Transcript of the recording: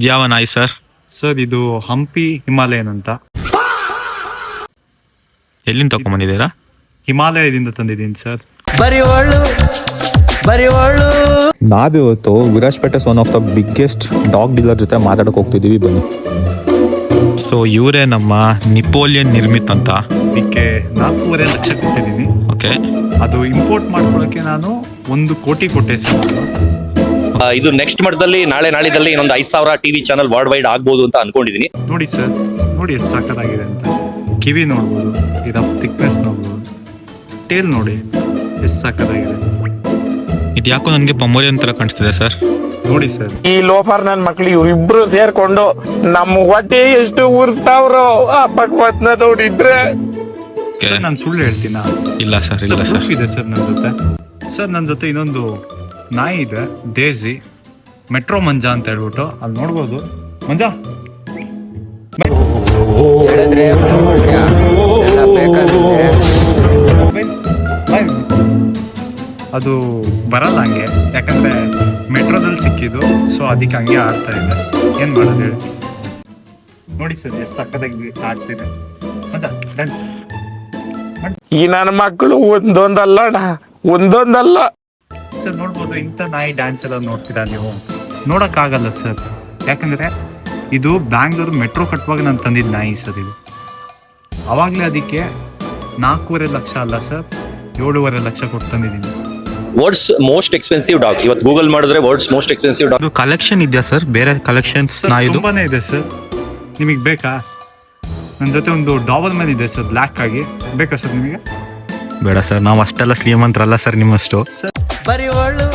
ಇದ್ಯಾವ ನಾಯಿ sir? Sir ಇದು Hampi Himalayan ಅಂತ. ಎಲ್ಲಿಂದ ತಗೊಂಬಂದಿದ್ದೀರಾ? ಹಿಮಾಲಯದಿಂದ ತಂದಿದ್ದೀನಿ ಸರ್. ನಾವಿವತ್ತು Virajpet one of the biggest dog dealer ಜೊತೆ ಮಾತಾಡಕ್ ಹೋಗ್ತಿದೀವಿ, ಬನ್ನಿ. ಸೊ ಇವರೇ ನಮ್ಮ ನಿಪೋಲಿಯನ್ ನಿರ್ಮಿತ್ ಅಂತ. ಇದಕ್ಕೆ 4.5 ಲಕ್ಷ ಕೊಟ್ಟಿದ್ದೀನಿ. ಓಕೆ. ಅದು ಇಂಪೋರ್ಟ್ ಮಾಡ್ಕೊಳ್ಳೋಕೆ ನಾನು 1 ಕೋಟಿ ಕೊಟ್ಟೆ ಸರ್. ಇದು ನೆಕ್ಸ್ಟ್ ಮಟ್ಟದಲ್ಲಿ ನಾಳಿದ್ದಲ್ಲಿ ಇನ್ನೊಂದು 5,000 ಟಿವಿ ಚಾನಲ್ ವರ್ಲ್ಡ್ ವೈಡ್ ಆಗ್ಬೋದು ಅಂತ ಅನ್ಕೊಂಡಿದೀನಿ. ನೋಡಿ ಸರ್, ನೋಡಿ ಎಷ್ಟು ಸಕ್ಕತ್ತಾಗಿದೆ ಅಂತ. ಕಿವಿ ನೋಡ್ಬೋದು, ಇದರ ಥಿಕ್ನೆಸ್ ನೋಡ್ಬೋದು, ಟೇಲ್ ನೋಡಿ ಎಷ್ಟು ಸಕ್ಕತ್ತಾಗಿದೆ. ಇದು ಯಾಕೋ ನನಗೆ ಪಮೋರಿಯನ್ ತರ ಕಾಣಿಸ್ತಿದೆ ಸರ್. ನೋಡಿ ಸರ್, ಈ ಲೋಫರ್ ನನ್ ಮಕ್ಳು ಇವ್ರಿಬ್ರು ಸೇರ್ಕೊಂಡು ನಮ್ಮ ಹೊಟ್ಟೆ ಎಷ್ಟು ಉರ್ತಾವ್ರೋ ಆ ಪಕ್ವತ್ನ ನೋಡಿದ್ರೆ. ನಾನು ಸುಳ್ಳು ಹೇಳ್ತೀನಾ? ಇಲ್ಲ ಸರ್, ಇಲ್ಲ ಸರ್. ಇದೆ ಸರ್ ನನ್ನ ಜೊತೆ. ಸರ್ ನನ್ನ ಜೊತೆ ಇನ್ನೊಂದು ನಾಯಿ ಇದೆ, ಡೇಸಿ, ಮೆಟ್ರೋ ಮಂಜಾ ಅಂತ ಹೇಳ್ಬಿಟ್ಟು. ಅಲ್ಲಿ ನೋಡ್ಬೋದು. ಮಂಜಾ ಅದು ಬರಲ್ಲ ಹಂಗೆ, ಯಾಕಂದ್ರೆ ಮೆಟ್ರೋದಲ್ಲಿ ಸಿಕ್ಕಿದ್ದು, ಸೊ ಅದಕ್ಕೆ ಹಂಗೆ ಆಡ್ತಾ ಇದೆ. ಏನ್ ಮಾಡೋದು ಹೇಳಿ. ನೋಡಿ ಸರ್ ಎಷ್ಟು ಸಕ್ಕತ್ತಾಗಿ ಆಡ್ತಿದೆ. ಮಂಜಾ ಡ್ಯಾನ್ಸ್. ಈ ನನ್ನ ಮಕ್ಕಳು ಒಂದೊಂದಲ್ಲ ಸರ್ ನೋಡ್ಬೋದು, ಇಂಥ ನಾಯಿ ಡ್ಯಾನ್ಸ್ ಎಲ್ಲ ನೋಡ್ತೀರಾ ನೀವು? ನೋಡೋಕ್ಕಾಗಲ್ಲ ಸರ್, ಯಾಕಂದರೆ ಇದು ಬ್ಯಾಂಗ್ಳೂರು ಮೆಟ್ರೋ ಕಟ್ಟುವಾಗ ನಾನು ತಂದಿದ್ದು ನಾಯಿ ಸರ್. ಇದು ಅವಾಗಲೇ ಅದಕ್ಕೆ 4.5 ಲಕ್ಷ ಅಲ್ಲ ಸರ್, 7.5 ಲಕ್ಷ ಕೊಟ್ಟು ತಂದಿದ್ದೀನಿ. Words most expensive dog. ಇವತ್ತು ಗೂಗಲ್ ಮಾಡಿದ್ರೆ ವರ್ಡ್ಸ್ ಮೋಸ್ಟ್ ಎಕ್ಸ್ಪೆನ್ಸಿವ್ ಡಾಗ್. ಇದು ಕಲೆಕ್ಷನ್ ಇದೆಯಾ ಸರ್? ಬೇರೆ ಕಲೆಕ್ಷನ್ಸ್ ತುಂಬಾನೇ ಇದೆ ಸರ್. ನಿಮಗೆ ಬೇಕಾ? ನನ್ನ ಜೊತೆ ಒಂದು ಡಾಬಲ್ ಮ್ಯಾನ್ ಇದೆ ಸರ್, ಬ್ಲ್ಯಾಕ್ ಆಗಿ. ಬೇಕಾ ಸರ್ ನಿಮಗೆ? ಬೇಡ ಸರ್, ನಾವು ಅಷ್ಟೆಲ್ಲ ಶ್ರೀಮಂತರಲ್ಲ ಸರ್ ನಿಮ್ಮಷ್ಟು. ಬರಿವಳು